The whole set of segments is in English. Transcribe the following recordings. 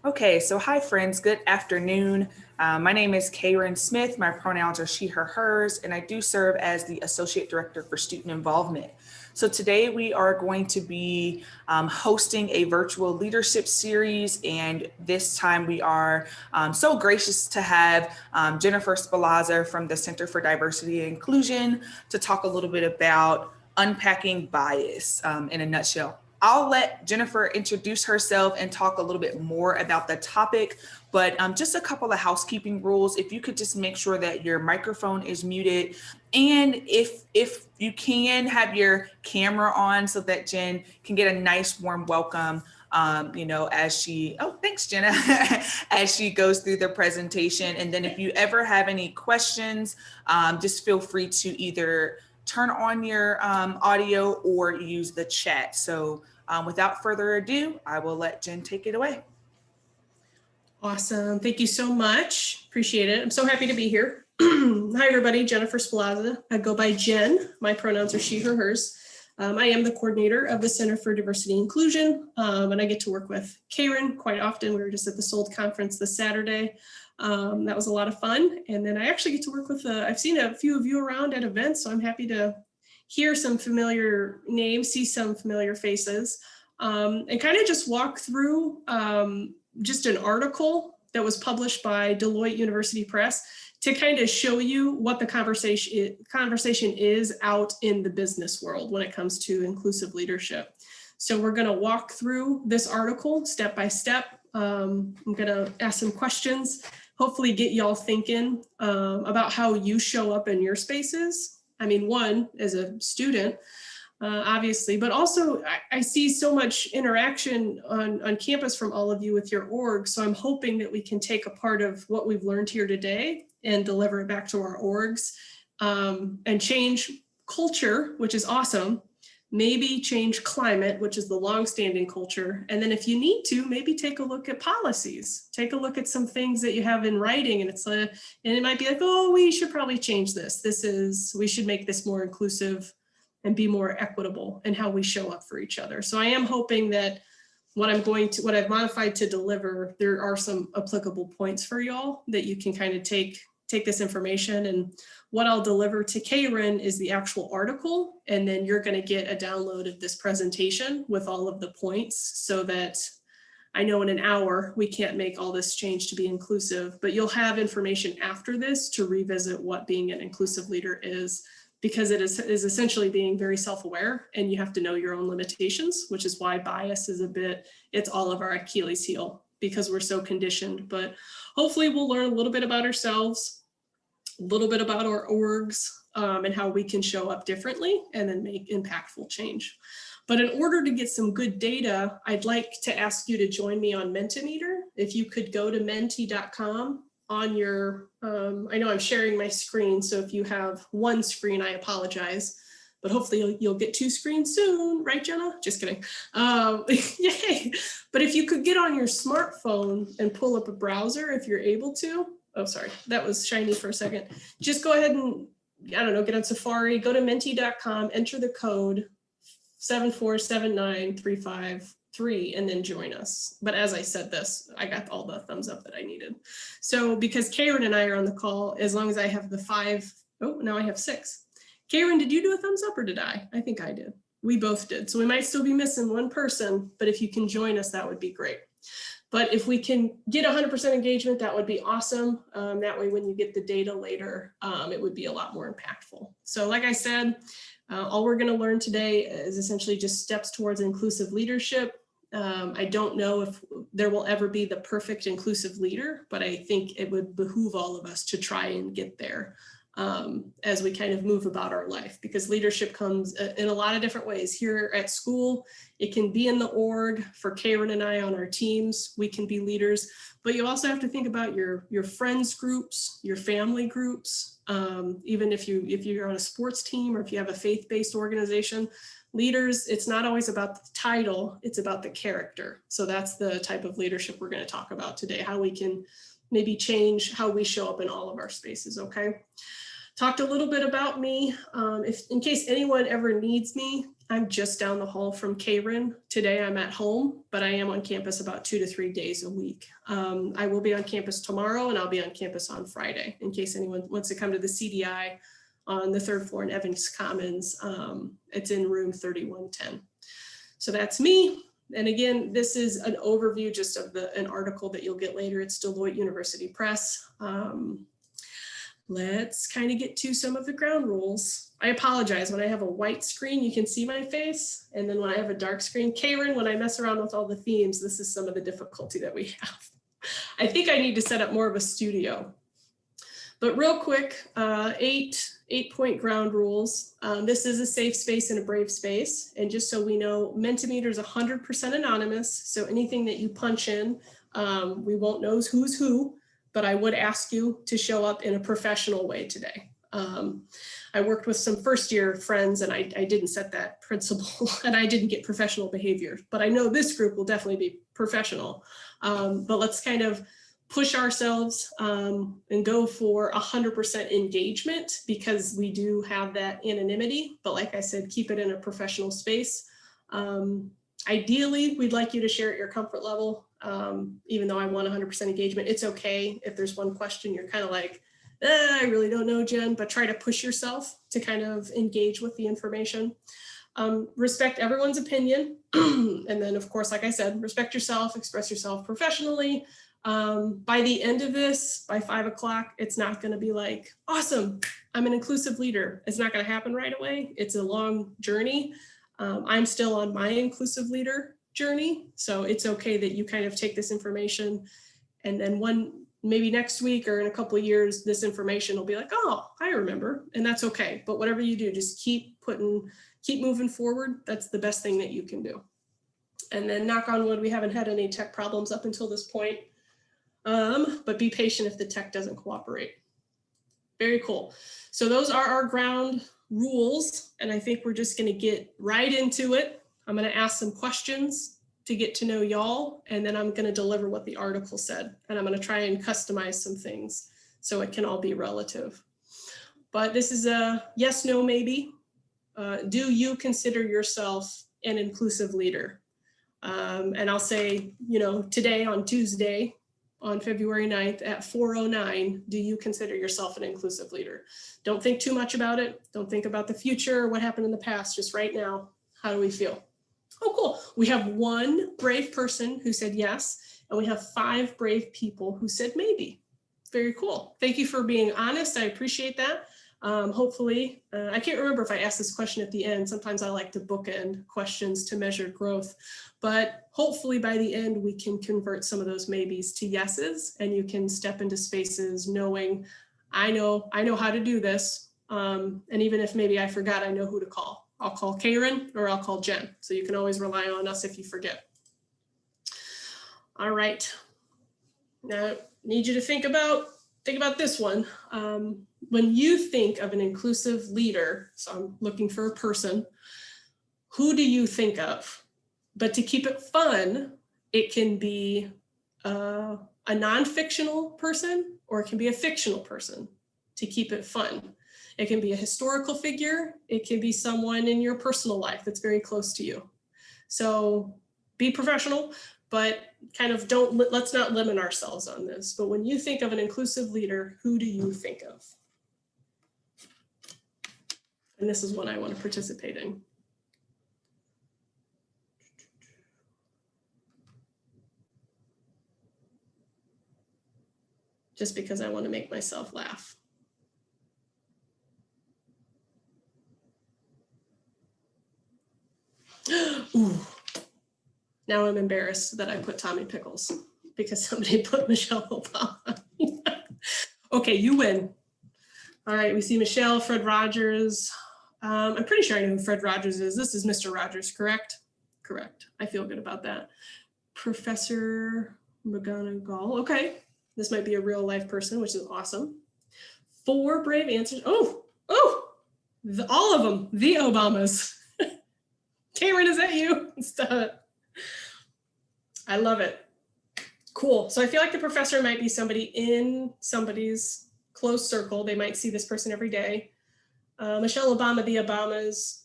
Okay, so hi friends, good afternoon. My name is Karen Smith. My pronouns are she, her, hers, and I do serve as the Associate Director for Student Involvement. So today we are going to be hosting a virtual leadership series, and this time we are so gracious to have Jennifer Spellazza from the Center for Diversity and Inclusion to talk a little bit about unpacking bias in a nutshell. I'll let Jennifer introduce herself and talk a little bit more about the topic, but just a couple of housekeeping rules. If you could just make sure that your microphone is muted, and if you can have your camera on so that Jen can get a nice warm welcome. As thanks, Jenna, as she goes through the presentation. And then if you ever have any questions, just feel free to either turn on your audio or use the chat. So without further ado, I will let Jen take it away. Awesome. Thank you so much. Appreciate it. I'm so happy to be here. Hi, everybody. Jennifer Spellazza. I go by Jen. My pronouns are she, her, hers. I am the coordinator of the Center for Diversity and Inclusion, and I get to work with Karen quite often. We were just at the SOLD conference this Saturday. That was a lot of fun. And then I actually get to work with, I've seen a few of you around at events, so I'm happy to hear some familiar names, see some familiar faces, and kind of just walk through just an article that was published by Deloitte University Press to kind of show you what the conversation is out in the business world when it comes to inclusive leadership. So we're going to walk through this article step by step. I'm going to ask some questions, hopefully get y'all thinking about how you show up in your spaces. I mean, one, as a student, obviously, but also I see so much interaction on campus from all of you with your org. So I'm hoping that we can take a part of what we've learned here today and deliver it back to our orgs and change culture, which is awesome. Maybe change climate, which is the longstanding culture. And then if you need to, maybe take a look at policies, take a look at some things that you have in writing. And and it might be like, oh, we should probably change this. We should make this more inclusive and be more equitable in how we show up for each other. So I am hoping that what I've modified to deliver, there are some applicable points for y'all that you can kind of take this information. And what I'll deliver to Karen is the actual article. And then you're going to get a download of this presentation with all of the points so that I know in an hour we can't make all this change to be inclusive, but you'll have information after this to revisit what being an inclusive leader is, because it is essentially being very self-aware, and you have to know your own limitations, which is why bias is it's all of our Achilles heel, because we're so conditioned. But hopefully we'll learn a little bit about ourselves, a little bit about our orgs, and how we can show up differently and then make impactful change. But in order to get some good data, I'd like to ask you to join me on Mentimeter. If you could go to menti.com on your, I know I'm sharing my screen, so if you have one screen, I apologize, but hopefully you'll get two screens soon, right, Jenna? Just kidding. Yay. But if you could get on your smartphone and pull up a browser, if you're able to, oh, sorry, that was shiny for a second. Just go ahead and, I don't know, get on Safari, go to menti.com, enter the code 7479353, and then join us. But as I said this, I got all the thumbs up that I needed. So because Karen and I are on the call, as long as I have the 5, oh, now I have 6. Karen, did you do a thumbs up or did I? I think I did. We both did. So we might still be missing one person, but if you can join us, that would be great. But if we can get 100% engagement, that would be awesome. That way, when you get the data later, it would be a lot more impactful. So like I said, all we're going to learn today is essentially just steps towards inclusive leadership. I don't know if there will ever be the perfect inclusive leader, but I think it would behoove all of us to try and get there as we kind of move about our life, because leadership comes in a lot of different ways. Here at school, it can be in the org. For Karen and I on our teams, we can be leaders, but you also have to think about your friends groups, your family groups. Even if you're on a sports team or if you have a faith-based organization, leaders, it's not always about the title, it's about the character. So that's the type of leadership we're going to talk about today, how we can maybe change how we show up in all of our spaces, okay? Talked a little bit about me. If in case anyone ever needs me, I'm just down the hall from Karen. Today I'm at home, but I am on campus about 2 to 3 days a week. I will be on campus tomorrow, and I'll be on campus on Friday in case anyone wants to come to the CDI on the 3rd floor in Evans Commons. It's in room 3110. So that's me. And again, this is an overview just of an article that you'll get later. It's Deloitte University Press. Let's kind of get to some of the ground rules. I apologize, when I have a white screen, you can see my face. And then when I have a dark screen, Karen, when I mess around with all the themes, this is some of the difficulty that we have. I think I need to set up more of a studio. But real quick, 8-point ground rules. This is a safe space and a brave space. And just so we know, Mentimeter is 100% anonymous. So anything that you punch in, we won't know who's who. But I would ask you to show up in a professional way today. I worked with some first year friends and I didn't set that principle and I didn't get professional behavior, but I know this group will definitely be professional. But let's kind of push ourselves and go for 100% engagement because we do have that anonymity, but like I said, keep it in a professional space. Ideally, we'd like you to share at your comfort level. Even though I want 100% engagement, it's okay if there's one question you're kind of like, I really don't know, Jen, but try to push yourself to kind of engage with the information. Respect everyone's opinion. And then of course, like I said, respect yourself, express yourself professionally. By the end of this, by 5 o'clock, it's not going to be like, awesome, I'm an inclusive leader. It's not going to happen right away. It's a long journey. I'm still on my inclusive leader journey. So it's okay that you kind of take this information and then maybe next week or in a couple of years, this information will be like, oh, I remember, and that's okay. But whatever you do, just keep moving forward. That's the best thing that you can do. And then knock on wood, we haven't had any tech problems up until this point. But be patient if the tech doesn't cooperate. Very cool. So those are our ground rules. And I think we're just going to get right into it. I'm going to ask some questions to get to know y'all, and then I'm going to deliver what the article said. And I'm going to try and customize some things so it can all be relative. But this is a yes, no, maybe. Do you consider yourself an inclusive leader? And I'll say, today on Tuesday, on February 9th at 4:09, do you consider yourself an inclusive leader? Don't think too much about it. Don't think about the future or what happened in the past. Just right now, how do we feel? Oh, cool. We have one brave person who said yes, and we have 5 brave people who said maybe. Very cool. Thank you for being honest. I appreciate that. Hopefully, I can't remember if I asked this question at the end. Sometimes I like to bookend questions to measure growth, but hopefully by the end, we can convert some of those maybes to yeses, and you can step into spaces knowing, I know how to do this. And even if maybe I forgot, I know who to call. I'll call Karen or I'll call Jen. So you can always rely on us if you forget. All right. Now I need you to think about this one. When you think of an inclusive leader, so I'm looking for a person, who do you think of? But to keep it fun, it can be a non-fictional person or it can be a fictional person to keep it fun. It can be a historical figure. It can be someone in your personal life that's very close to you. So be professional, but kind of let's not limit ourselves on this. But when you think of an inclusive leader, who do you think of? And this is one I want to participate in. Just because I want to make myself laugh. Ooh. Now I'm embarrassed that I put Tommy Pickles because somebody put Michelle Obama. Okay, you win. All right, we see Michelle, Fred Rogers. I'm pretty sure I know who Fred Rogers is. This is Mr. Rogers, correct? Correct. I feel good about that. Professor McGonagall. Okay, this might be a real life person, which is awesome. 4 brave answers. Oh, all of them, the Obamas. Karen, is that you? Stop. I love it. Cool. So I feel like the professor might be somebody in somebody's close circle. They might see this person every day. Michelle Obama, the Obamas,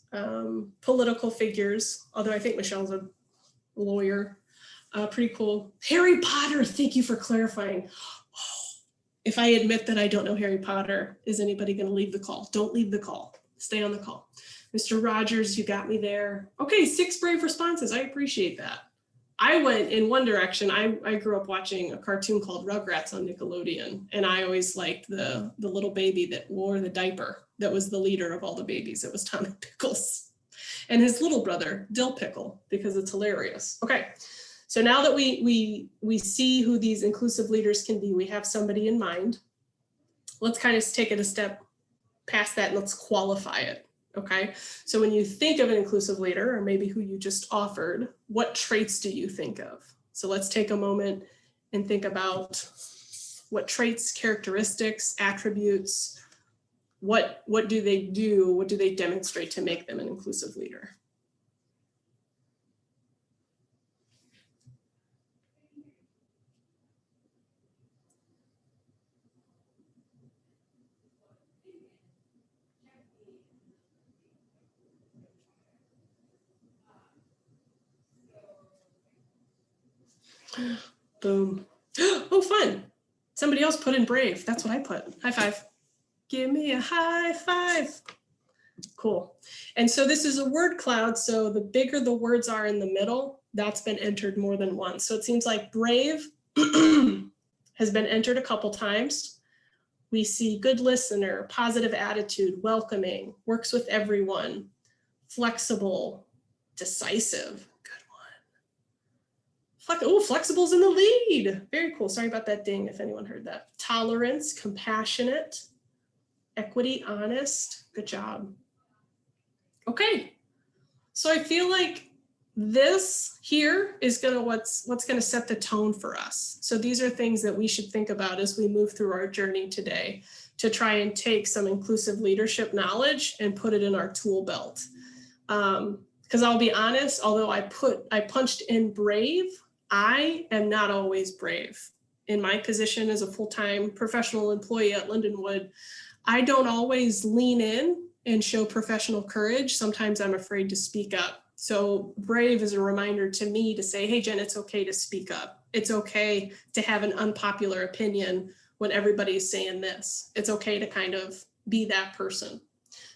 political figures, although I think Michelle's a lawyer. Pretty cool. Harry Potter, thank you for clarifying. If I admit that I don't know Harry Potter, is anybody going to leave the call? Don't leave the call. Stay on the call. Mr. Rogers, you got me there. Okay, 6 brave responses. I appreciate that. I went in one direction. I grew up watching a cartoon called Rugrats on Nickelodeon, and I always liked the little baby that wore the diaper that was the leader of all the babies. It was Tommy Pickles and his little brother, Dill Pickle, because it's hilarious. Okay, so now that we see who these inclusive leaders can be, we have somebody in mind. Let's kind of take it a step past that and let's qualify it. Okay, so when you think of an inclusive leader, or maybe who you just offered, what traits do you think of? So let's take a moment and think about what traits, characteristics, attributes, what do they do? What do they demonstrate to make them an inclusive leader? Boom. Oh, fun. Somebody else put in brave. That's what I put. High five. Give me a high five. Cool. And so this is a word cloud. So the bigger the words are in the middle, that's been entered more than once. So it seems like brave has been entered a couple times. We see good listener, positive attitude, welcoming, works with everyone, flexible, decisive. Oh, flexible's in the lead. Very cool. Sorry about that ding if anyone heard that. Tolerance, compassionate, equity, honest. Good job. Okay. So I feel like this here is what's gonna set the tone for us. So these are things that we should think about as we move through our journey today to try and take some inclusive leadership knowledge and put it in our tool belt. Because I'll be honest, although I punched in brave, I am not always brave. In my position as a full-time professional employee at Lindenwood, I don't always lean in and show professional courage. Sometimes I'm afraid to speak up. So brave is a reminder to me to say, hey, Jen, it's okay to speak up. It's okay to have an unpopular opinion when everybody's saying this. It's okay to kind of be that person.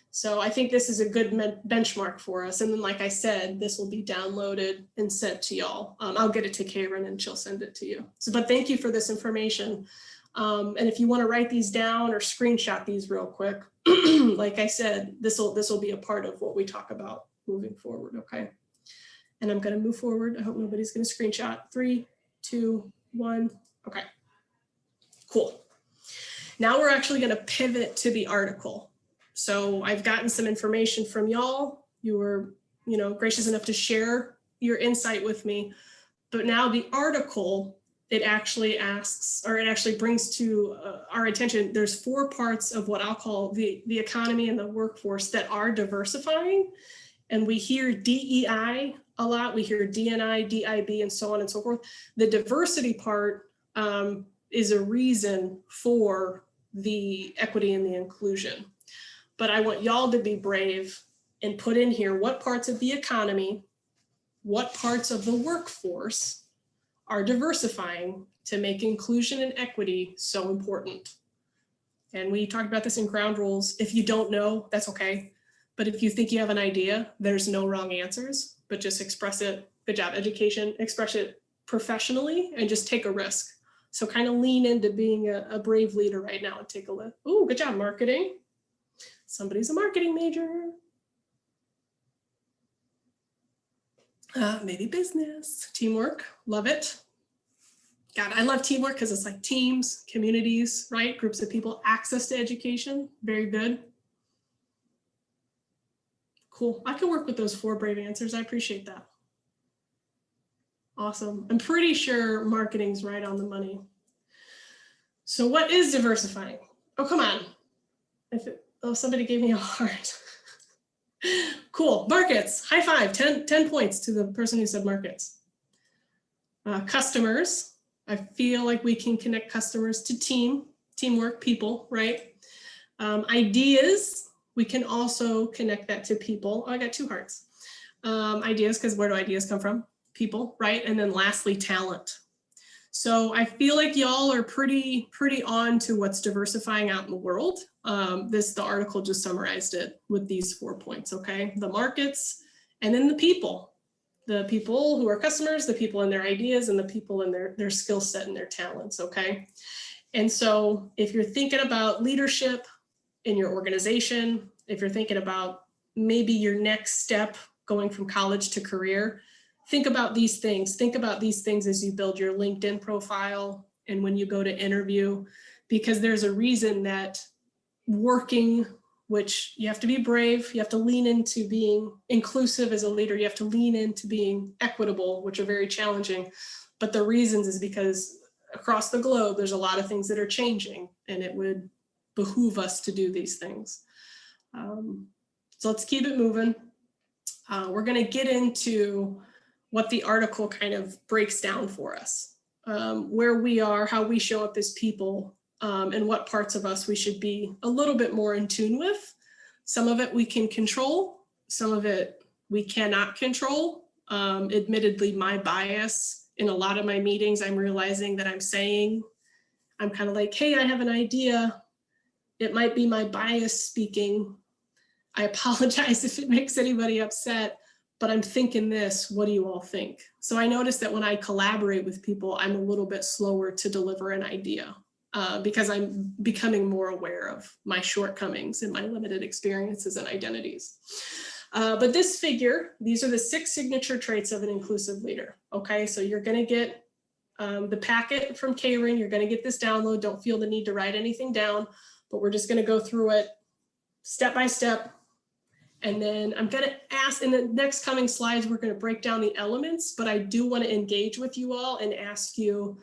So I think this is a good benchmark for us. And then, like I said, this will be downloaded and sent to y'all. I'll get it to Karen and she'll send it to you. So, but thank you for this information. And if you want to write these down or screenshot these real quick, like I said, this will be a part of what we talk about moving forward. Okay. And I'm going to move forward. I hope nobody's going to screenshot. 3, 2, 1. Okay. Cool. Now we're actually going to pivot to the article. So I've gotten some information from y'all. You were, gracious enough to share your insight with me. But now the article, it actually asks, or it actually brings to our attention, there's 4 parts of what I'll call the economy and the workforce that are diversifying. And we hear DEI a lot. We hear DNI, DIB, and so on and so forth. The diversity part is a reason for the equity and the inclusion. But I want y'all to be brave and put in here what parts of the economy, what parts of the workforce are diversifying to make inclusion and equity so important. And we talked about this in ground rules. If you don't know, that's okay. But if you think you have an idea, there's no wrong answers, but just express it. Good job, education. Express it professionally and just take a risk. So kind of lean into being a brave leader right now and take a look. Ooh, good job, marketing. Somebody's a marketing major. Maybe business, teamwork, love it. God, I love teamwork because it's like teams, communities, right? Groups of people, access to education, very good. Cool, I can work with those 4 brave answers. I appreciate that. Awesome, I'm pretty sure marketing's right on the money. So what is diversifying? Oh, come on. Oh, somebody gave me a heart. Cool, markets, high five, 10 points to the person who said markets. Customers, I feel like we can connect customers to team, teamwork, people, right? Ideas, we can also connect that to people. Oh, I got 2 hearts. Ideas, because where do ideas come from? People, right? And then lastly, talent. So I feel like y'all are pretty on to what's diversifying out in the world. The article just summarized it with these 4 points, okay? The markets, and then the people who are customers, the people and their ideas, and the people and their skill set and their talents, okay? And so if you're thinking about leadership in your organization, if you're thinking about maybe your next step going from college to career, think about these things. Think about these things as you build your LinkedIn profile and when you go to interview, because there's a reason that working, which you have to be brave, you have to lean into being inclusive as a leader, you have to lean into being equitable, which are very challenging. But the reasons is because across the globe, there's a lot of things that are changing, and it would behoove us to do these things. So let's keep it moving. We're going to get into what the article kind of breaks down for us, where we are, how we show up as people, and what parts of us we should be a little bit more in tune with. Some of it we can control, some of it we cannot control. Admittedly, my bias in a lot of my meetings, I'm realizing that I'm kind of like, hey, I have an idea. It might be my bias speaking. I apologize if it makes anybody upset, but I'm thinking this, what do you all think? So I noticed that when I collaborate with people, I'm a little bit slower to deliver an idea because I'm becoming more aware of my shortcomings and my limited experiences and identities. But this figure, these are the 6 signature traits of an inclusive leader. Okay, so you're gonna get the packet from Karen, you're gonna get this download, don't feel the need to write anything down, but we're just gonna go through it step by step. And then I'm going to ask in the next coming slides, we're going to break down the elements, but I do want to engage with you all and ask you,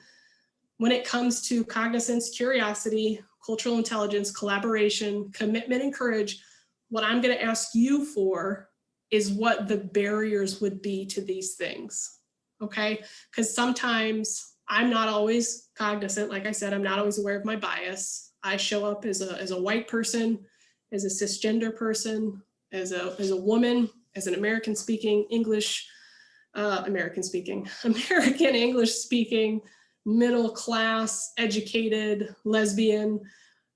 when it comes to cognizance, curiosity, cultural intelligence, collaboration, commitment, and courage, what I'm going to ask you for is what the barriers would be to these things. Okay? Because sometimes I'm not always cognizant. Like I said, I'm not always aware of my bias. I show up as a white person, as a cisgender person, as a woman, as an American English speaking, middle class, educated, lesbian.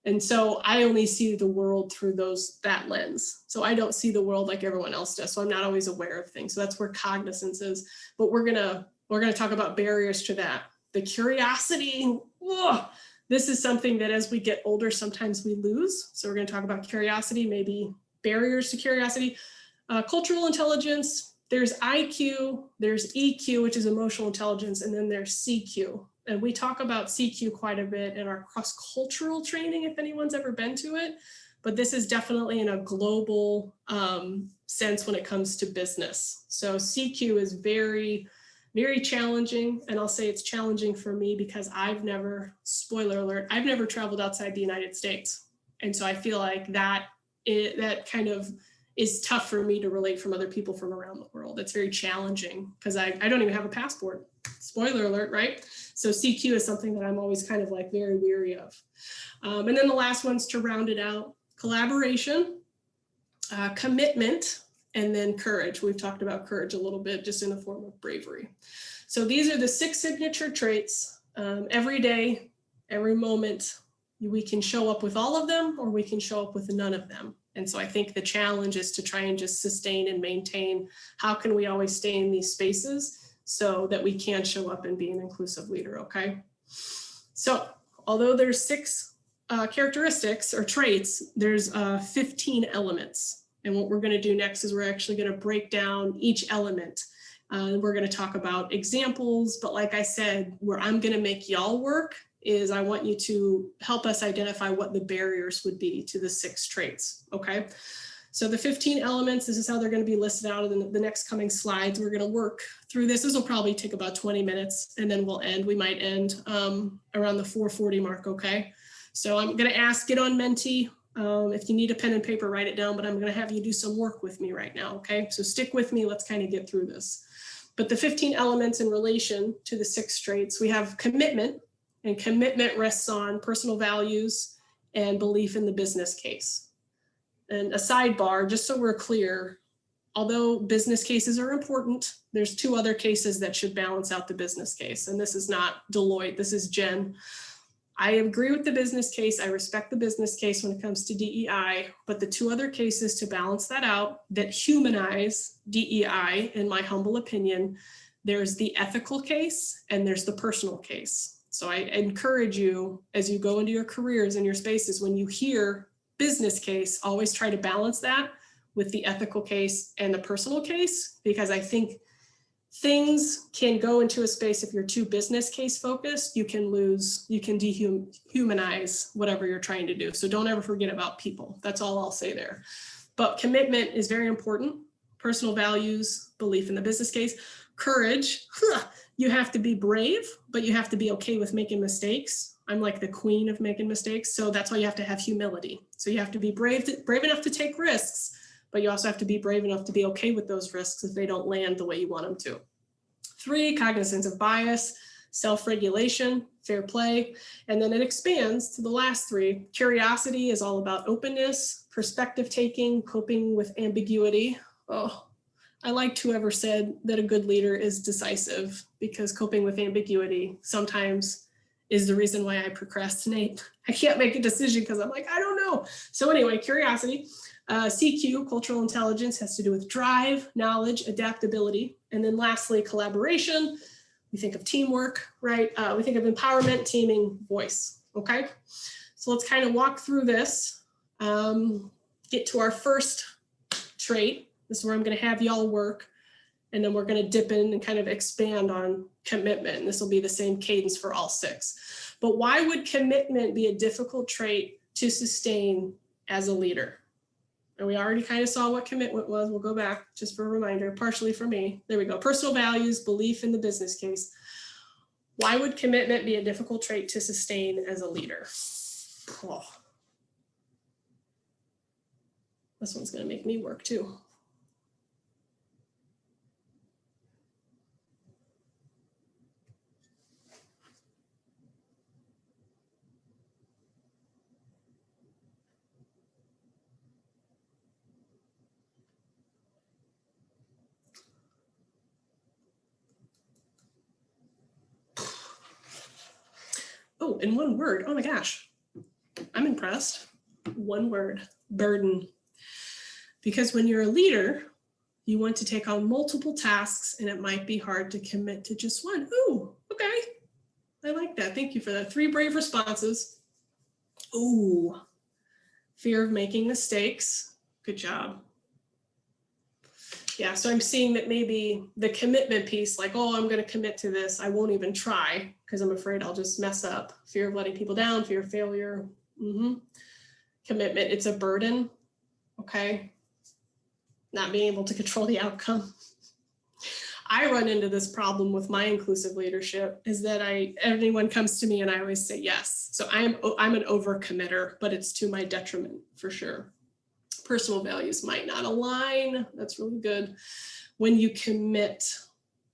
And so I only see the world through that lens. So I don't see the world like everyone else does. So I'm not always aware of things. So that's where cognizance is. But we're gonna talk about barriers to that. The curiosity, this is something that as we get older, sometimes we lose. So we're gonna talk about curiosity, maybe barriers to curiosity. Cultural intelligence, there's IQ, there's EQ, which is emotional intelligence, and then there's CQ. And we talk about CQ quite a bit in our cross-cultural training, if anyone's ever been to it. But this is definitely in a global sense when it comes to business. So CQ is very, very challenging. And I'll say it's challenging for me because spoiler alert, I've never traveled outside the United States. And so I feel like that kind of is tough for me to relate from other people from around the world. It's very challenging because I don't even have a passport. Spoiler alert, right? So CQ is something that I'm always kind of like very weary of. And then the last one's to round it out, collaboration, commitment, and then courage. We've talked about courage a little bit just in the form of bravery. So these are the 6 signature traits. Every day, every moment, we can show up with all of them or we can show up with none of them. And so I think the challenge is to try and just sustain and maintain, how can we always stay in these spaces so that we can show up and be an inclusive leader, okay? So although there's 6 characteristics or traits, there's 15 elements. And what we're gonna do next is we're actually gonna break down each element. We're gonna talk about examples, but like I said, where I'm gonna make y'all work is I want you to help us identify what the barriers would be to the 6 traits, okay? So the 15 elements, this is how they're going to be listed out in the next coming slides. We're going to work through this. This will probably take about 20 minutes and then we'll end. We might end around the 4:40 mark, okay? So I'm going to ask, get on Menti. If you need a pen and paper, write it down, but I'm going to have you do some work with me right now, okay? So stick with me. Let's kind of get through this. But the 15 elements in relation to the 6 traits, we have commitment. and commitment rests on personal values and belief in the business case. And a sidebar, just so we're clear, although business cases are important, there's two other cases that should balance out the business case. And this is not Deloitte, this is Jen. I agree with the business case. I respect the business case when it comes to DEI, but the two other cases to balance that out that humanize DEI, in my humble opinion, there's the ethical case and there's the personal case. So I encourage you, as you go into your careers and your spaces, when you hear business case, always try to balance that with the ethical case and the personal case, because I think things can go into a space if you're too business case focused, you can dehumanize whatever you're trying to do. So don't ever forget about people. That's all I'll say there. But commitment is very important. Personal values, belief in the business case, courage. You have to be brave, but you have to be okay with making mistakes. I'm like the queen of making mistakes. So that's why you have to have humility. So you have to be brave enough to take risks, but you also have to be brave enough to be okay with those risks if they don't land the way you want them to. 3, cognizance of bias, self-regulation, fair play, and then it expands to the last 3. Curiosity is all about openness, perspective taking, coping with ambiguity. Oh, I liked whoever said that a good leader is decisive, because coping with ambiguity sometimes is the reason why I procrastinate. I can't make a decision because I'm like, I don't know. So anyway, curiosity. CQ, cultural intelligence, has to do with drive, knowledge, adaptability. And then lastly, collaboration. We think of teamwork, right? We think of empowerment, teaming, voice, okay? So let's kind of walk through this, get to our first trait. This is where I'm gonna have y'all work, and then we're gonna dip in and kind of expand on commitment. And this will be the same cadence for all 6. But why would commitment be a difficult trait to sustain as a leader? And we already kind of saw what commitment was. We'll go back just for a reminder, partially for me. There we go. Personal values, belief in the business case. Why would commitment be a difficult trait to sustain as a leader? Oh. This one's going to make me work too. Oh, in one word. Oh my gosh. I'm impressed. One word, burden. Because when you're a leader, you want to take on multiple tasks, and it might be hard to commit to just one. Ooh, okay. I like that. Thank you for that. 3 brave responses. Ooh, fear of making mistakes. Good job. Yeah, so I'm seeing that maybe the commitment piece, like, oh, I'm going to commit to this. I won't even try because I'm afraid I'll just mess up. Fear of letting people down, fear of failure. Commitment, it's a burden. Okay. Not being able to control the outcome. I run into this problem with my inclusive leadership, is that anyone comes to me and I always say yes. So I'm an overcommitter, but it's to my detriment for sure. Personal values might not align. That's really good. When you commit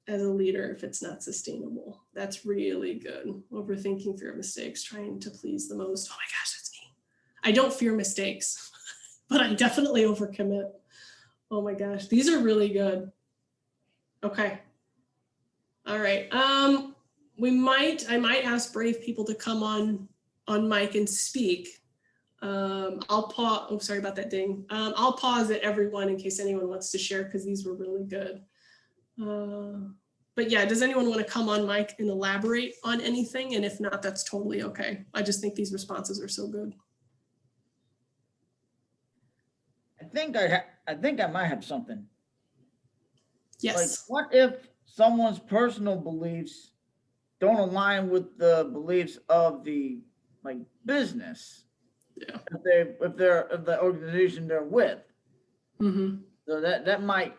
as a leader, if it's not sustainable, that's really good. Overthinking, fear of mistakes, trying to please the most. Oh my gosh, that's me. I don't fear mistakes, but I definitely overcommit. Oh my gosh, these are really good. Okay. All right. I might ask brave people to come on mic and speak. I'll pause. Oh, sorry about that ding. I'll pause at everyone in case anyone wants to share, because these were really good. But yeah, does anyone want to come on mic and elaborate on anything? And if not, that's totally okay. I just think these responses are so good. I think I might have something. Yes. Like, what if someone's personal beliefs don't align with the beliefs of the business? Yeah. If the organization they're with. So that might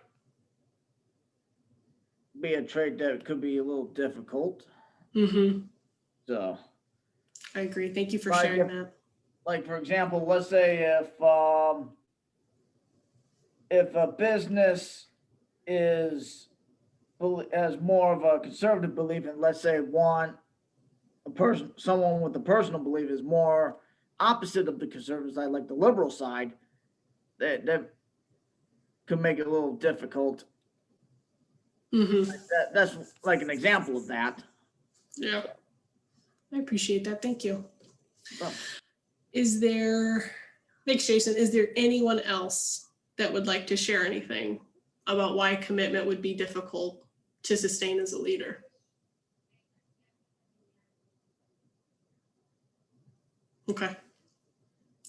be a trait that could be a little difficult. So I agree. Thank you for sharing that. Like, for example, let's say if a business has more of a conservative belief, and let's say want someone with a personal belief is more opposite of the conservative side, like the liberal side, that could make it a little difficult. Mhm. That's like an example of that. Yeah, I appreciate that. Thank you. Oh. Thanks, Jason. Is there anyone else that would like to share anything about why commitment would be difficult to sustain as a leader? Okay.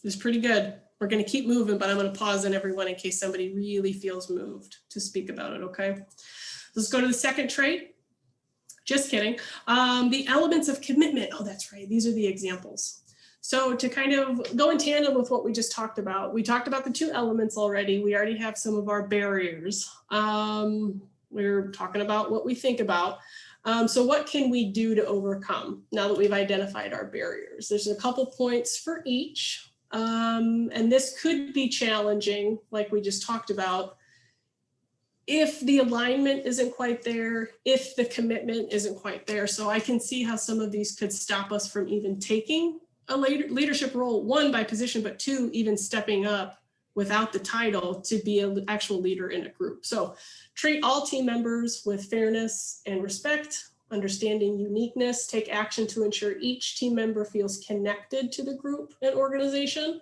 This is pretty good. We're going to keep moving, but I'm going to pause on everyone in case somebody really feels moved to speak about it, okay? Let's go to the second trait. Just kidding. The elements of commitment. Oh, that's right. These are the examples. So to kind of go in tandem with what we just talked about, we talked about the two elements already. We already have some of our barriers. We're talking about what we think about. So what can we do to overcome now that we've identified our barriers? There's a couple points for each. And this could be challenging, like we just talked about, if the alignment isn't quite there, if the commitment isn't quite there. So I can see how some of these could stop us from even taking a leadership role, one, by position, but two, even stepping up without the title to be an actual leader in a group. So treat all team members with fairness and respect, understanding uniqueness, take action to ensure each team member feels connected to the group and organization,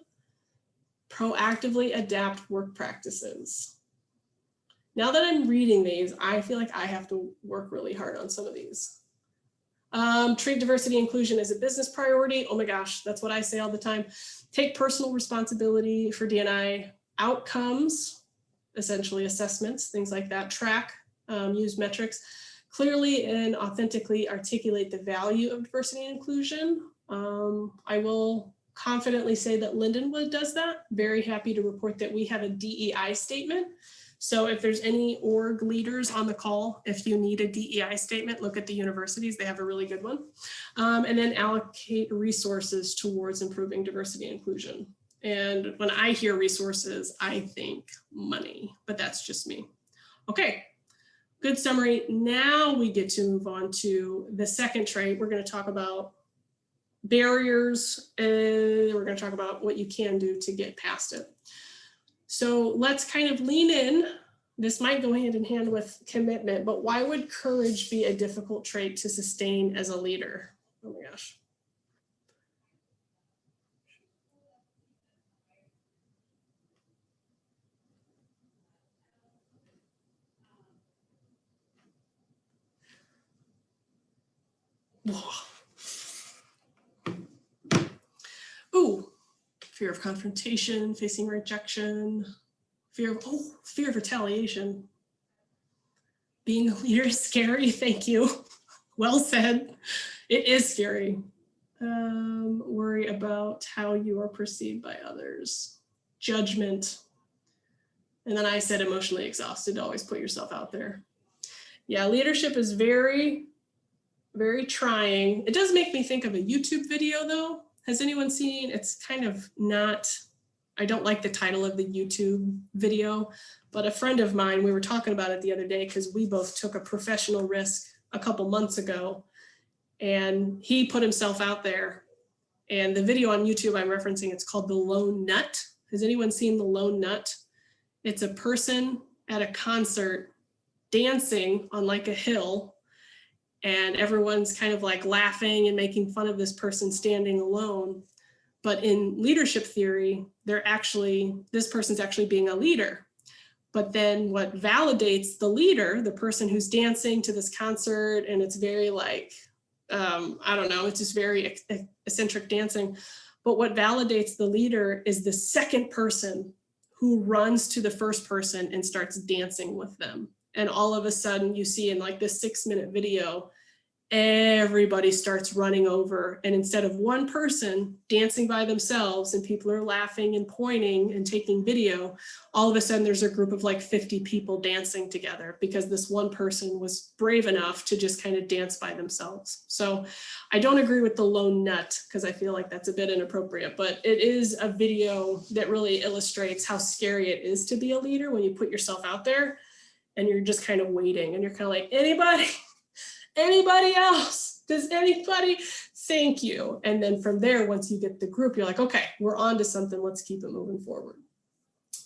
proactively adapt work practices. Now that I'm reading these, I feel like I have to work really hard on some of these. Treat diversity and inclusion as a business priority. Oh my gosh, that's what I say all the time. Take personal responsibility for D&I outcomes, essentially assessments, things like that. Track, use metrics. Clearly and authentically articulate the value of diversity and inclusion. I will confidently say that Lindenwood does that. Very happy to report that we have a DEI statement. So if there's any org leaders on the call, if you need a DEI statement, look at the universities, they have a really good one. And then allocate resources towards improving diversity and inclusion. And when I hear resources, I think money, but that's just me. Okay, good summary. Now we get to move on to the second trait. We're going to talk about barriers, and we're going to talk about what you can do to get past it. So let's kind of lean in. This might go hand in hand with commitment, but why would courage be a difficult trait to sustain as a leader? Oh my gosh. Ooh, fear of confrontation, facing rejection, fear of retaliation. Being a leader is scary. Thank you. Well said. It is scary. Worry about how you are perceived by others. Judgment. And then I said emotionally exhausted. Always put yourself out there. Yeah, leadership is very, very trying. It does make me think of a YouTube video though. Has anyone seen? It's kind of not, I don't like the title of the YouTube video, but a friend of mine, we were talking about it the other day because we both took a professional risk a couple months ago, and he put himself out there. And the video on YouTube I'm referencing, it's called The Lone Nut. Has anyone seen The Lone Nut? It's a person at a concert dancing on like a hill, and everyone's kind of like laughing and making fun of this person standing alone. But in leadership theory, this person's actually being a leader. But then what validates the leader, the person who's dancing to this concert, and it's very like, I don't know, it's just very eccentric dancing. But what validates the leader is the second person who runs to the first person and starts dancing with them. And all of a sudden you see in like this 6-minute video, everybody starts running over, and instead of one person dancing by themselves and people are laughing and pointing and taking video, all of a sudden there's a group of like 50 people dancing together because this one person was brave enough to just kind of dance by themselves. So I don't agree with the lone nut because I feel like that's a bit inappropriate, but it is a video that really illustrates how scary it is to be a leader when you put yourself out there and you're just kind of waiting and you're kind of like, anybody else? Does anybody thank you. And then from there, once you get the group, you're like, okay, we're on to something. Let's keep it moving forward.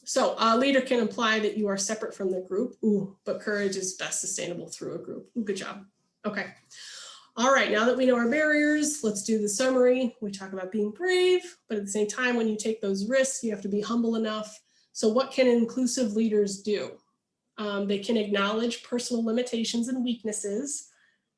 So a leader can imply that you are separate from the group. Ooh, but courage is best sustainable through a group. Ooh, good job. Okay. All right, now that we know our barriers, let's do the summary. We talk about being brave, but at the same time, when you take those risks, you have to be humble enough. So what can inclusive leaders do? They can acknowledge personal limitations and weaknesses.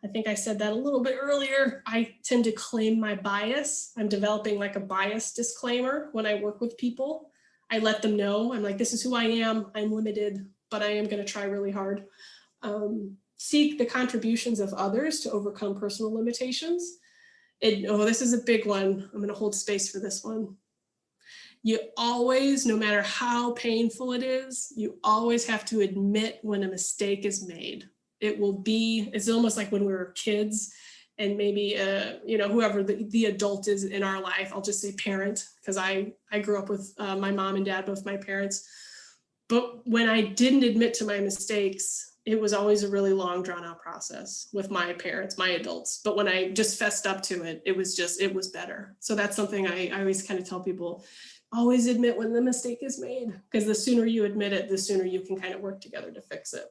I think I said that a little bit earlier. I tend to claim my bias. I'm developing like a bias disclaimer when I work with people. I let them know, I'm like, this is who I am. I'm limited, but I am going to try really hard. Seek the contributions of others to overcome personal limitations. This is a big one. I'm going to hold space for this one. You always, no matter how painful it is, you always have to admit when a mistake is made. It's almost like when we were kids and maybe, whoever the adult is in our life, I'll just say parent, because I grew up with my mom and dad, both my parents. But when I didn't admit to my mistakes, it was always a really long, drawn out process with my parents, my adults. But when I just fessed up to it, it was better. So that's something I always kind of tell people, always admit when the mistake is made, because the sooner you admit it, the sooner you can kind of work together to fix it.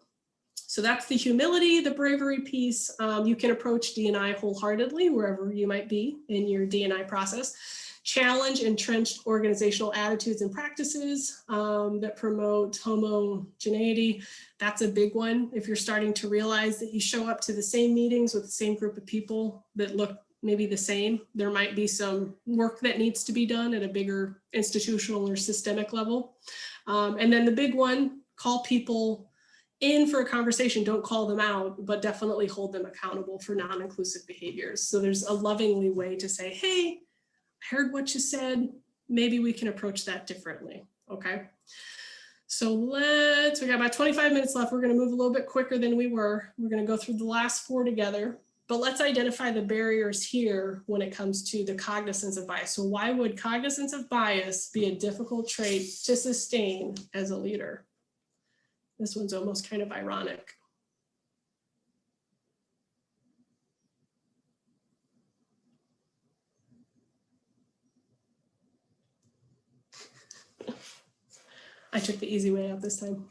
So that's the humility, the bravery piece. You can approach D&I wholeheartedly, wherever you might be in your D&I process. Challenge entrenched organizational attitudes and practices that promote homogeneity. That's a big one. If you're starting to realize that you show up to the same meetings with the same group of people that look maybe the same, there might be some work that needs to be done at a bigger institutional or systemic level. And then the big one, call people in for a conversation. Don't call them out, but definitely hold them accountable for non-inclusive behaviors. So there's a lovingly way to say, hey, I heard what you said. Maybe we can approach that differently. Okay. So we got about 25 minutes left. We're going to move a little bit quicker than we were. We're going to go through the last 4 together, but let's identify the barriers here when it comes to the cognizance of bias. So why would cognizance of bias be a difficult trait to sustain as a leader? This one's almost kind of ironic. I took the easy way out this time.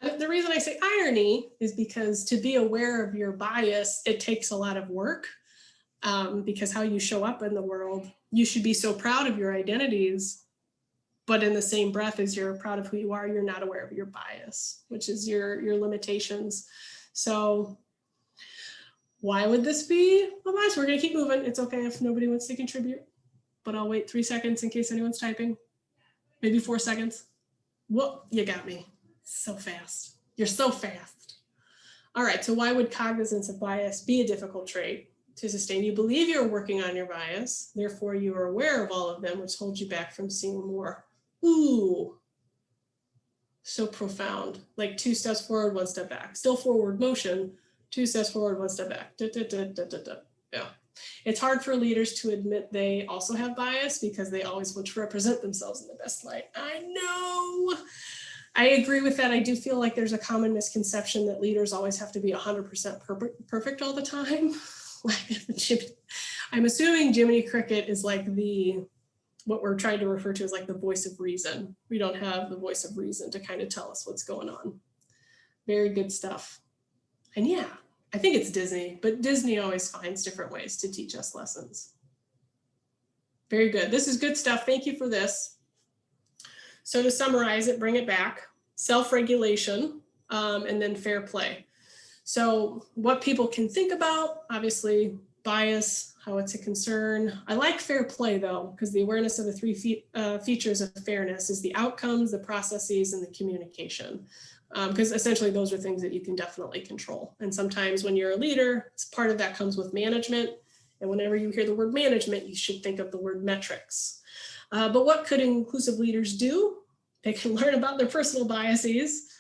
The reason I say irony is because to be aware of your bias, it takes a lot of work because how you show up in the world, you should be so proud of your identities, but in the same breath as you're proud of who you are, you're not aware of your bias, which is your limitations. So why would this be a bias? We're gonna keep moving. It's okay if nobody wants to contribute, but I'll wait 3 seconds in case anyone's typing. Maybe 4 seconds. Whoa, you got me. So fast. You're so fast. All right, so why would cognizance of bias be a difficult trait to sustain? You believe you're working on your bias, therefore you are aware of all of them, which holds you back from seeing more. Ooh, so profound. Like 2 steps forward, 1 step back. Still forward motion, 2 steps forward, 1 step back. Yeah. It's hard for leaders to admit they also have bias because they always want to represent themselves in the best light. I know. I agree with that. I do feel like there's a common misconception that leaders always have to be 100% perfect all the time. I'm assuming Jiminy Cricket is like what we're trying to refer to as like the voice of reason. We don't have the voice of reason to kind of tell us what's going on. Very good stuff. And yeah, I think it's Disney, but Disney always finds different ways to teach us lessons. Very good. This is good stuff. Thank you for this. So to summarize it, bring it back, self-regulation, and then fair play. So what people can think about, obviously bias, how it's a concern. I like fair play though, because the awareness of the 3 features of fairness is the outcomes, the processes, and the communication. Because essentially those are things that you can definitely control. And sometimes when you're a leader, part of that comes with management. And whenever you hear the word management, you should think of the word metrics. But what could inclusive leaders do? They can learn about their personal biases,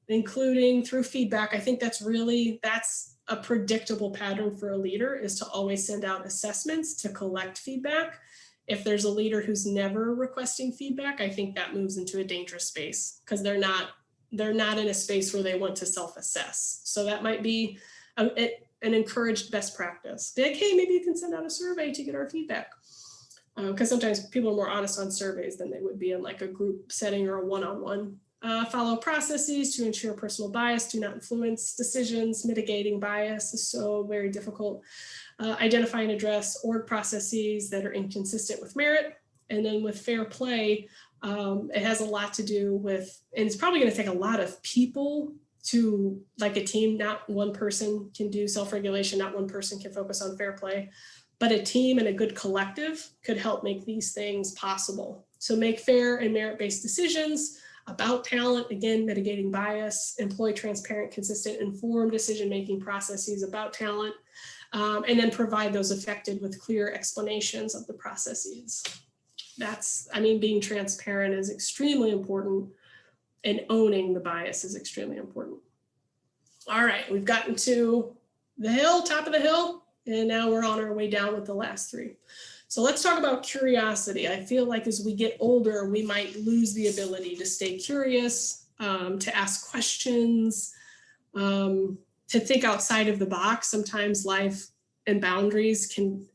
including through feedback. I think that's a predictable pattern for a leader, is to always send out assessments to collect feedback. If there's a leader who's never requesting feedback, I think that moves into a dangerous space because they're not in a space where they want to self-assess. So that might be, and and encouraged best practice. Be like, hey, maybe you can send out a survey to get our feedback. Because sometimes people are more honest on surveys than they would be in like a group setting or a one-on-one. Follow processes to ensure personal bias do not influence decisions. Mitigating bias is so very difficult. Identify and address org processes that are inconsistent with merit. And then with fair play, it has a lot to do with, and it's probably going to take a lot of people to, like a team, not one person can do self-regulation, not one person can focus on fair play, but a team and a good collective could help make these things possible. So make fair and merit-based decisions about talent, again, mitigating bias, employ transparent, consistent, informed decision-making processes about talent, and then provide those affected with clear explanations of the processes. That's, I mean, being transparent is extremely important, and owning the bias is extremely important. All right, we've gotten to the hill, top of the hill, and now we're on our way down with the last three. So let's talk about curiosity. I feel like as we get older, we might lose the ability to stay curious, to ask questions, to think outside of the box. Sometimes life and boundaries can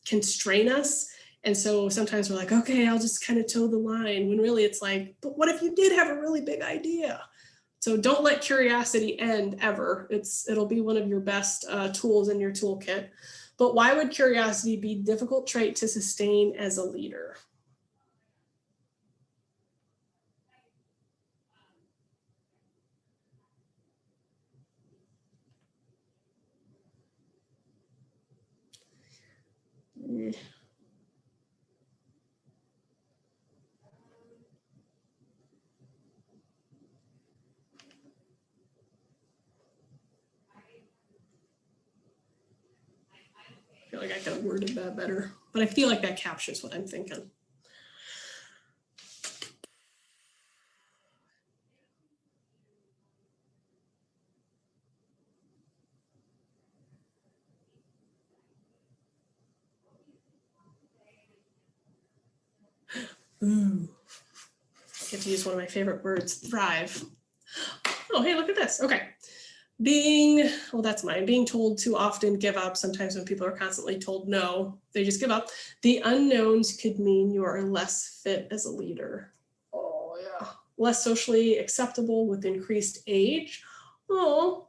constrain us. And so sometimes we're like, okay, I'll just kind of toe the line, when really it's like, but what if you did have a really big idea? So don't let curiosity end ever. It'll be one of your best tools in your toolkit. But why would curiosity be a difficult trait to sustain as a leader? I feel like I could have worded that better, but I feel like that captures what I'm thinking. Ooh. I get to use one of my favorite words, thrive. Oh, hey, look at this. Okay. Well, that's mine. Being told to often give up. Sometimes when people are constantly told no, they just give up. The unknowns could mean you are less fit as a leader. Oh, yeah. Less socially acceptable with increased age. Oh,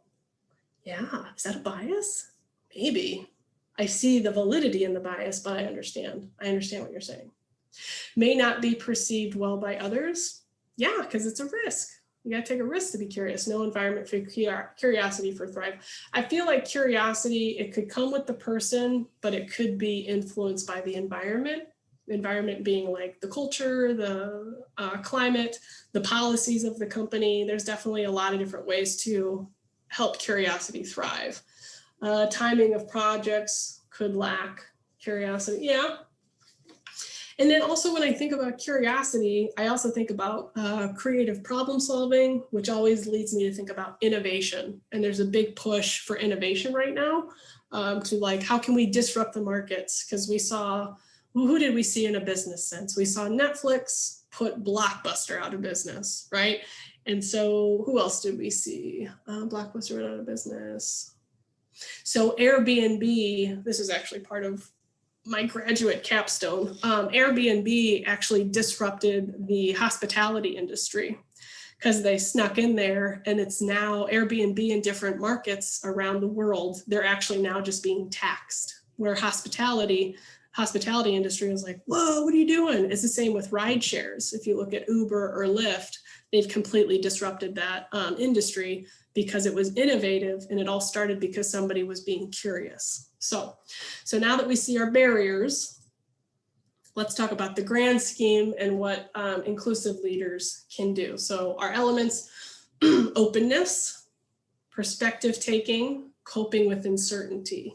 yeah. Is that a bias? Maybe. I see the validity in the bias, but I understand. I understand what you're saying. May not be perceived well by others. Yeah, because it's a risk. You got to take a risk to be curious. No environment for curiosity for thrive. I feel like curiosity, it could come with the person, but it could be influenced by the environment. The environment being like the culture, the climate, the policies of the company. There's definitely a lot of different ways to help curiosity thrive. Timing of projects could lack curiosity. Yeah. And then also when I think about curiosity, I also think about creative problem solving, which always leads me to think about innovation. And there's a big push for innovation right now to like, how can we disrupt the markets? Because we saw, who did we see in a business sense? We saw Netflix put Blockbuster out of business, right? And so who else did we see? Blockbuster went out of business. So Airbnb, this is actually part of my graduate capstone. Airbnb actually disrupted the hospitality industry because they snuck in there, and it's now Airbnb in different markets around the world. They're actually now just being taxed, where hospitality industry is like, whoa, what are you doing? It's the same with ride shares. If you look at Uber or Lyft, they've completely disrupted that industry because it was innovative, and it all started because somebody was being curious. So now that we see our barriers, let's talk about the grand scheme and what inclusive leaders can do. So our elements, openness, perspective taking, coping with uncertainty,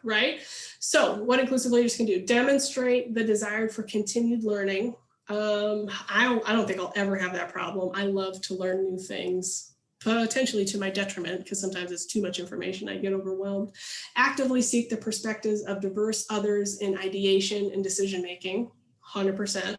right? So what inclusive leaders can do: demonstrate the desire for continued learning. I don't think I'll ever have that problem. I love to learn new things, potentially to my detriment, because sometimes it's too much information. I get overwhelmed. Actively seek the perspectives of diverse others in ideation and decision-making, 100%.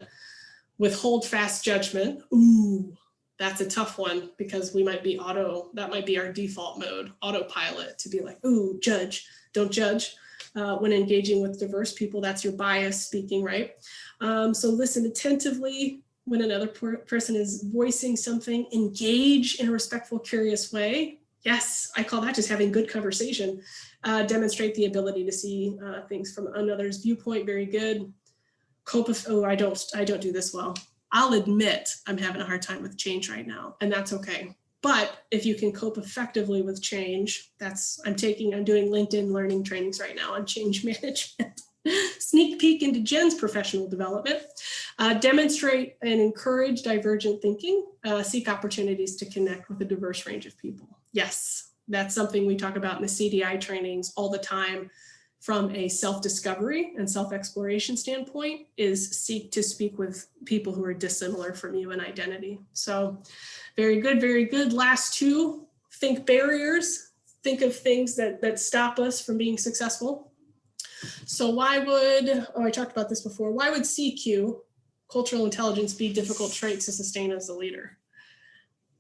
Withhold fast judgment. Ooh, That's a tough one because we might be that might be our default mode, autopilot, to be like, ooh, judge, don't judge. When engaging with diverse people, that's your bias speaking, right? So listen attentively when another person is voicing something, engage in a respectful, curious way. Yes, I call that just having good conversation. Demonstrate the ability to see things from another's viewpoint. Very good. I don't do this well. I'll admit I'm having a hard time with change right now, and that's okay. But if you can cope effectively with change, I'm doing LinkedIn learning trainings right now on change management. Sneak peek into Jen's professional development. Demonstrate and encourage divergent thinking. Seek opportunities to connect with a diverse range of people. Yes, that's something we talk about in the CDI trainings all the time. From a self-discovery and self-exploration standpoint, is seek to speak with people who are dissimilar from you in identity. So very good, very good. Last two, think barriers. Think of things that stop us from being successful. So I talked about this before. Why would CQ, cultural intelligence, be difficult traits to sustain as a leader?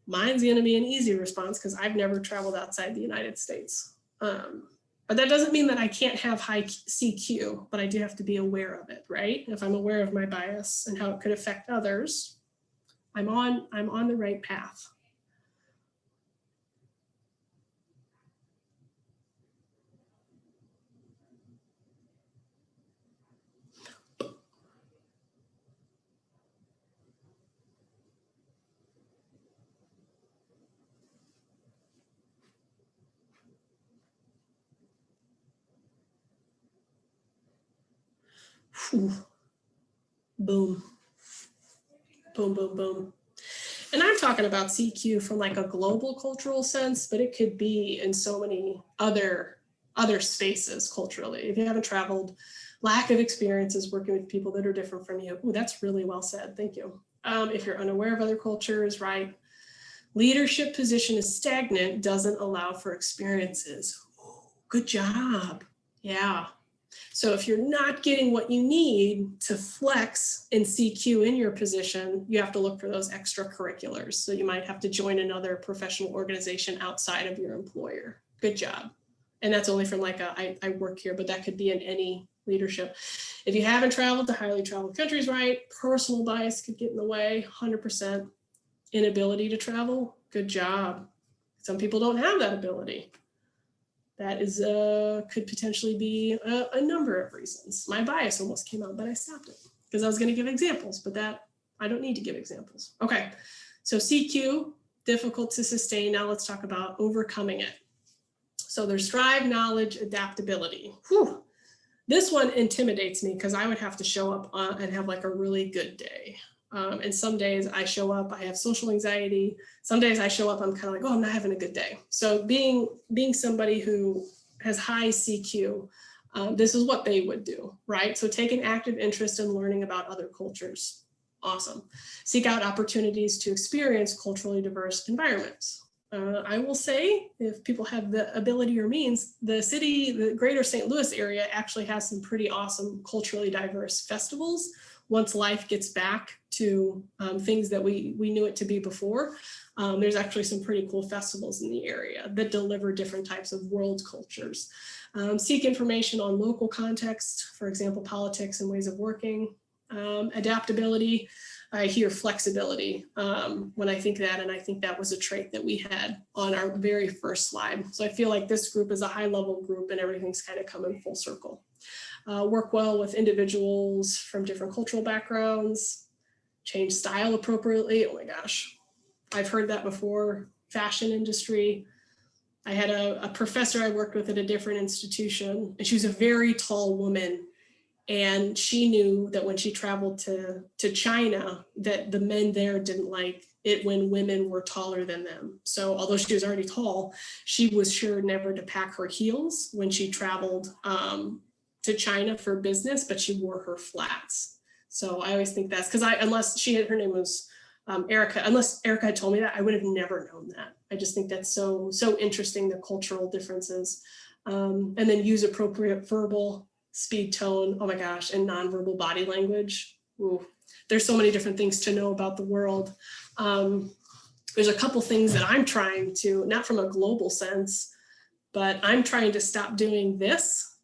Mine's gonna be an easy response because I've never traveled outside the United States. But that doesn't mean that I can't have high CQ, but I do have to be aware of it, right? If I'm aware of my bias and how it could affect others, I'm on the right path. Whew. Boom. Boom, boom, boom. And I'm talking about CQ from like a global cultural sense, but it could be in so many other spaces culturally. If you haven't traveled, lack of experiences working with people that are different from you. Ooh, that's really well said. Thank you. If you're unaware of other cultures, right? Leadership position is stagnant, doesn't allow for experiences. Ooh, good job. Yeah. So if you're not getting what you need to flex in CQ in your position, you have to look for those extracurriculars. So you might have to join another professional organization outside of your employer. Good job. And that's only from like I work here, but that could be in any leadership. If you haven't traveled to highly traveled countries, right? Personal bias could get in the way, 100%. Inability to travel, good job. Some people don't have that ability. That is could potentially be a number of reasons. My bias almost came out, but I stopped it because I was going to give examples, but that I don't need to give examples. Okay, so CQ, difficult to sustain. Now let's talk about overcoming it. So there's drive, knowledge, adaptability. Whew. This one intimidates me because I would have to show up and have like a really good day. And some days I show up, I have social anxiety. Some days I show up, I'm kind of like, oh, I'm not having a good day. So being somebody who has high CQ, this is what they would do, right? So take an active interest in learning about other cultures. Awesome. Seek out opportunities to experience culturally diverse environments. I will say, if people have the ability or means, the greater St. Louis area actually has some pretty awesome culturally diverse festivals. Once life gets back to things that we knew it to be before, there's actually some pretty cool festivals in the area that deliver different types of world cultures. Seek information on local context, for example, politics and ways of working. Adaptability, I hear flexibility when I think that, and I think that was a trait that we had on our very first slide. So I feel like this group is a high level group and everything's kind of coming full circle. Work well with individuals from different cultural backgrounds, change style appropriately. Oh my gosh, I've heard that before. Fashion industry. I had a professor I worked with at a different institution, and she was a very tall woman. And she knew that when she traveled to China, that the men there didn't like it when women were taller than them. So although she was already tall, she was sure never to pack her heels when she traveled to China for business, but she wore her flats. So I always think that's because her name was Erica, unless Erica had told me that, I would have never known that. I just think that's so interesting, the cultural differences. And then use appropriate verbal, speed, tone, oh my gosh, and nonverbal body language. Ooh, there's so many different things to know about the world. there's a couple things that I'm trying to, not from a global sense, but I'm trying to stop doing this,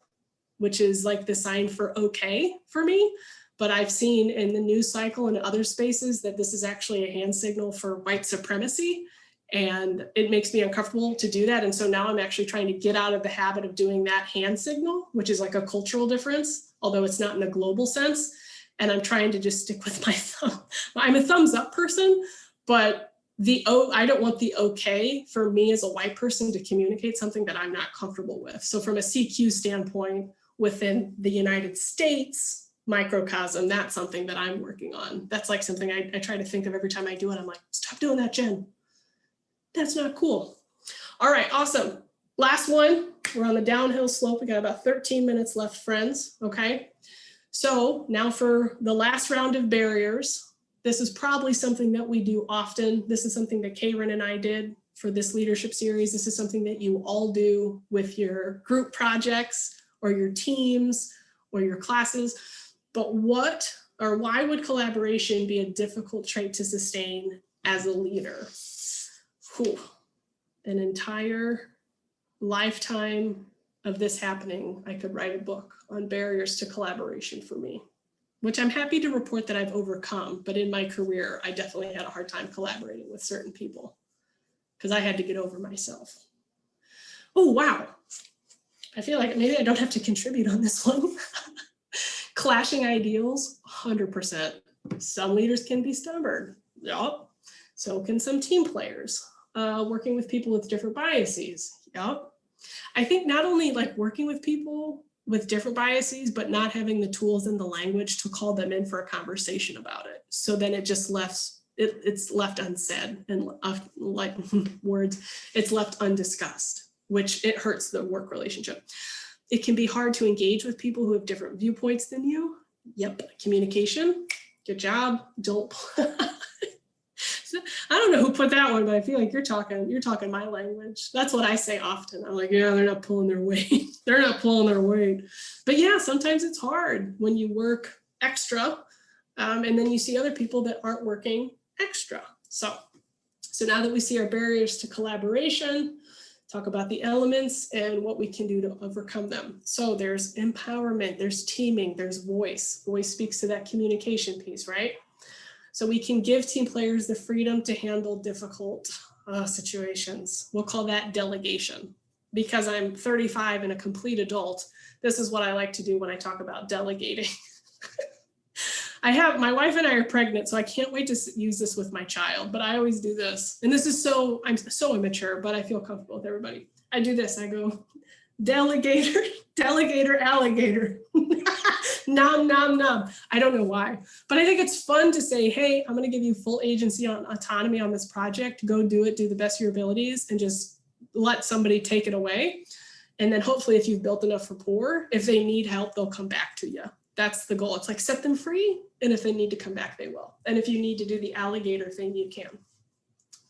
which is like the sign for okay for me. But I've seen in the news cycle and other spaces that this is actually a hand signal for white supremacy. And it makes me uncomfortable to do that. And so now I'm actually trying to get out of the habit of doing that hand signal, which is like a cultural difference, although it's not in a global sense. And I'm trying to just stick with my thumb. I'm a thumbs up person, but I don't want the okay for me as a white person to communicate something that I'm not comfortable with. So from a CQ standpoint, within the United States microcosm, that's something that I'm working on. That's like something I try to think of every time I do it. I'm like, stop doing that, Jen. That's not cool. All right, awesome. Last one, we're on the downhill slope. We got about 13 minutes left, friends, okay? So now for the last round of barriers. This is probably something that we do often. This is something that Karen and I did for this leadership series. This is something that you all do with your group projects or your teams or your classes. But what or why would collaboration be a difficult trait to sustain as a leader? Whew. An entire lifetime of this happening, I could write a book on barriers to collaboration for me, which I'm happy to report that I've overcome. But in my career, I definitely had a hard time collaborating with certain people because I had to get over myself. Oh, wow. I feel like maybe I don't have to contribute on this one. Clashing ideals, 100%. Some leaders can be stubborn. Yup. So can some team players. Working with people with different biases. Yup. I think not only like working with people with different biases, but not having the tools and the language to call them in for a conversation about it. So then it just it's left unsaid and like words, it's left undiscussed, which it hurts the work relationship. It can be hard to engage with people who have different viewpoints than you. Yep, communication, good job, don't. I don't know who put that one, but I feel like you're talking my language. That's what I say often. I'm like, yeah, they're not pulling their weight. They're not pulling their weight. But yeah, sometimes it's hard when you work extra and then you see other people that aren't working extra. So now that we see our barriers to collaboration, talk about the elements and what we can do to overcome them. So there's empowerment, there's teaming, there's voice. Voice speaks to that communication piece, right? So we can give team players the freedom to handle difficult situations. We'll call that delegation. Because I'm 35 and a complete adult, this is what I like to do when I talk about delegating. My wife and I are pregnant, so I can't wait to use this with my child, but I always do this. And this is I'm so immature, but I feel comfortable with everybody. I do this, I go, delegator, alligator. Nom, nom, nom. I don't know why, but I think it's fun to say, hey, I'm going to give you full agency on autonomy on this project. Go do it, do the best of your abilities, and just let somebody take it away. And then hopefully if you've built enough rapport, if they need help, they'll come back to you. That's the goal. It's like set them free. And if they need to come back, they will. And if you need to do the alligator thing, you can.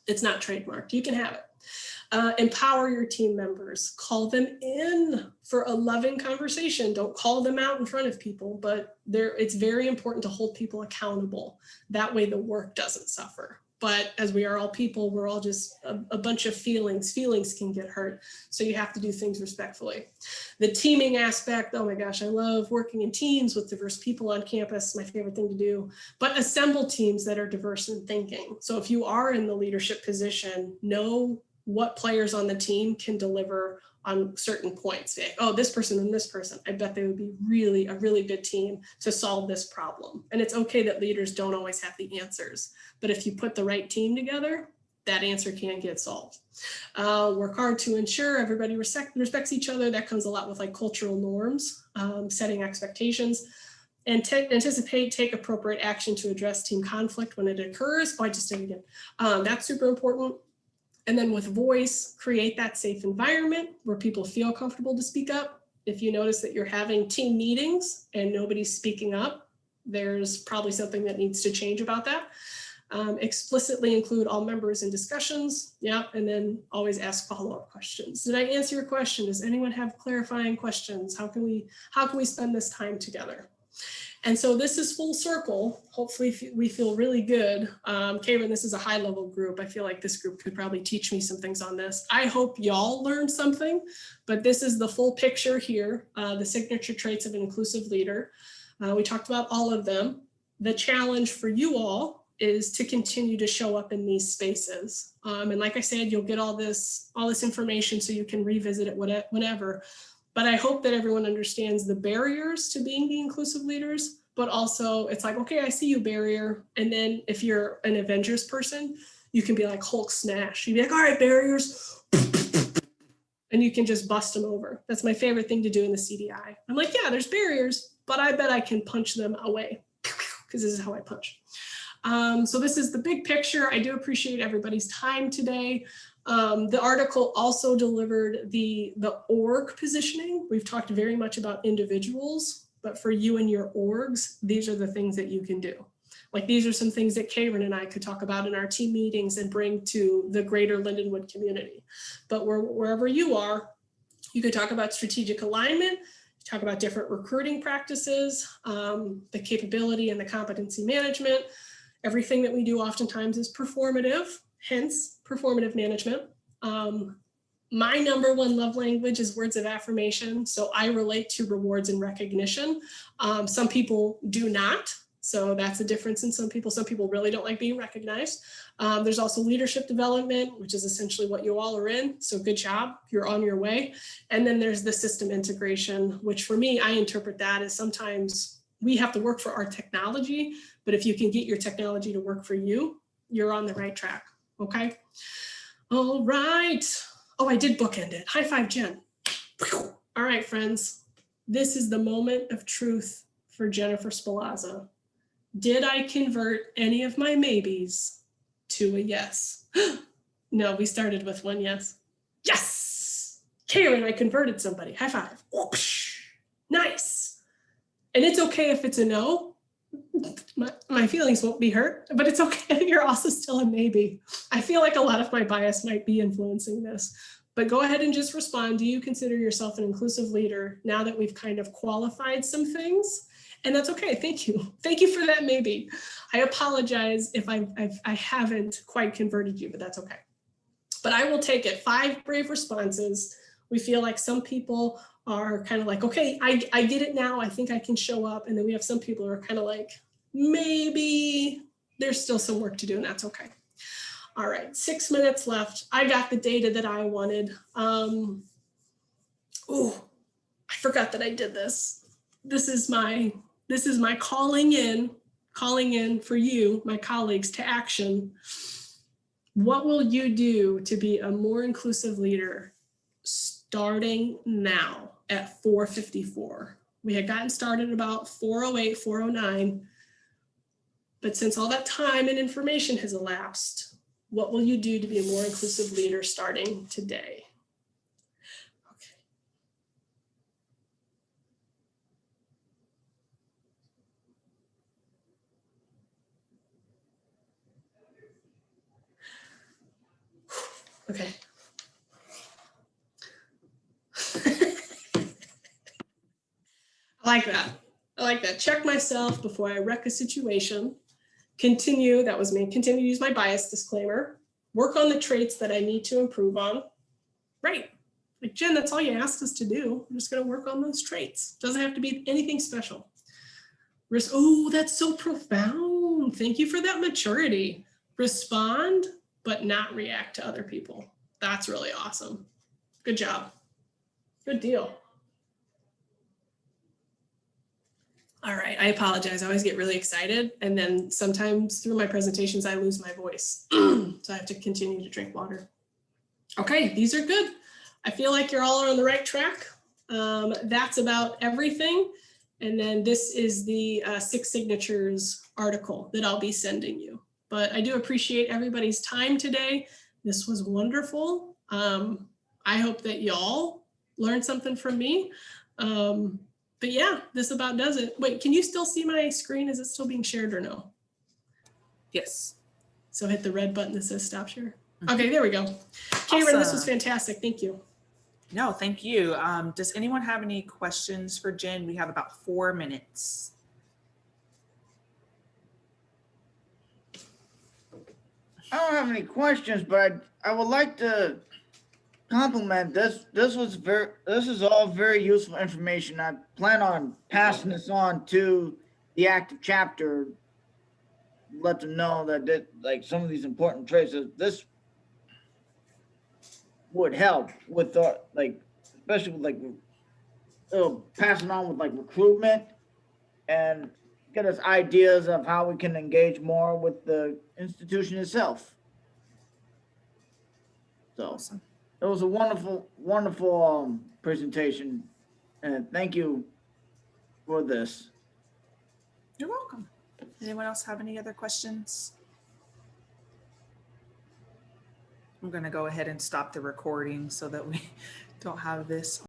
It's not trademarked. You can have it. Empower your team members. Call them in for a loving conversation. Don't call them out in front of people, but it's very important to hold people accountable. That way the work doesn't suffer. But as we are all people, we're all just a bunch of feelings. Feelings can get hurt. So you have to do things respectfully. The teaming aspect, oh my gosh, I love working in teams with diverse people on campus. My favorite thing to do. But assemble teams that are diverse in thinking. So if you are in the leadership position, know what players on the team can deliver on certain points. Say, oh, this person and this person, I bet they would be a really good team to solve this problem. And it's okay that leaders don't always have the answers, but if you put the right team together, that answer can get solved. Work hard to ensure everybody respects each other. That comes a lot with like cultural norms, setting expectations, and anticipate, take appropriate action to address team conflict when it occurs. Oh, I just did it again. That's super important. And then with voice, create that safe environment where people feel comfortable to speak up. If you notice that you're having team meetings and nobody's speaking up, there's probably something that needs to change about that. Explicitly include all members in discussions. Yeah, and then always ask follow-up questions. Did I answer your question? Does anyone have clarifying questions? How can we spend this time together? And so this is full circle. Hopefully we feel really good. Karen, this is a high level group. I feel like this group could probably teach me some things on this. I hope y'all learned something, but this is the full picture here, the signature traits of an inclusive leader. We talked about all of them. The challenge for you all is to continue to show up in these spaces. And like I said, you'll get all this information so you can revisit it whenever. But I hope that everyone understands the barriers to being the inclusive leaders, but also it's like, okay, I see you, barrier. And then if you're an Avengers person, you can be like Hulk smash. You'd be like, all right, barriers. And you can just bust them over. That's my favorite thing to do in the CDI. I'm like, yeah, there's barriers, but I bet I can punch them away because this is how I punch. So this is the big picture. I do appreciate everybody's time today. The article also delivered the org positioning. We've talked very much about individuals, but for you and your orgs, these are the things that you can do. Like these are some things that Karen and I could talk about in our team meetings and bring to the greater Lindenwood community. But wherever you are, you could talk about strategic alignment, talk about different recruiting practices, the capability and the competency management. Everything that we do oftentimes is performative, hence performative management. My number one love language is words of affirmation. So I relate to rewards and recognition. Some people do not. So that's a difference in some people. Some people really don't like being recognized. There's also leadership development, which is essentially what you all are in. So good job, you're on your way. And then there's the system integration, which for me, I interpret that as sometimes we have to work for our technology, but if you can get your technology to work for you, you're on the right track, okay? All right. Oh, I did bookend it. High five, Jen. All right, friends. This is the moment of truth for Jennifer Spellazza. Did I convert any of my maybes to a yes? No, we started with one yes. Yes! Karen, I converted somebody. High five. Whoosh. Nice. And it's okay if it's a no. My feelings won't be hurt, but it's okay. You're also still a maybe. I feel like a lot of my bias might be influencing this, but go ahead and just respond. Do you consider yourself an inclusive leader now that we've kind of qualified some things? And that's okay. Thank you. Thank you for that maybe. I apologize if I haven't quite converted you, but that's okay. But I will take it. 5 brave responses. We feel like some people are kind of like, okay, I get it now. I think I can show up. And then we have some people who are kind of like, maybe there's still some work to do, and that's okay. All right, 6 minutes left. I got the data that I wanted. Oh, I forgot that I did this. This is my calling in for you, my colleagues, to action. What will you do to be a more inclusive leader starting now at 4:54? We had gotten started about 4:08, 4:09. But since all that time and information has elapsed, what will you do to be a more inclusive leader starting today? Okay. I like that. I like that. Check myself before I wreck a situation. Continue, that was me, continue to use my bias disclaimer. Work on the traits that I need to improve on. Right. Like, Jen, that's all you asked us to do. I'm just going to work on those traits. Doesn't have to be anything special. Oh, that's so profound. Thank you for that maturity. Respond, but not react to other people. That's really awesome. Good job. Good deal. All right, I apologize. I always get really excited. And then sometimes through my presentations, I lose my voice. So I have to continue to drink water. Okay, these are good. I feel like you're all on the right track. That's about everything. And then this is the 6 signatures article that I'll be sending you. But I do appreciate everybody's time today. This was wonderful. I hope that y'all learned something from me. But yeah, this about does it. Wait, can you still see my screen? Is it still being shared or no? Yes. So hit the red button that says stop share. Okay, there we go. Karen, this was fantastic. Thank you. No, thank you. Does anyone have any questions for Jen? We have about 4 minutes. I don't have any questions, but I would like to compliment this. This is all very useful information. I plan on passing this on to the active chapter. Let them know that like some of these important traits. This would help with like, especially with like passing on with like recruitment and get us ideas of how we can engage more with the institution itself. So Awesome. it was a wonderful presentation, and thank you for this. You're welcome. Anyone else have any other questions? I'm going to go ahead and stop the recording so that we don't have this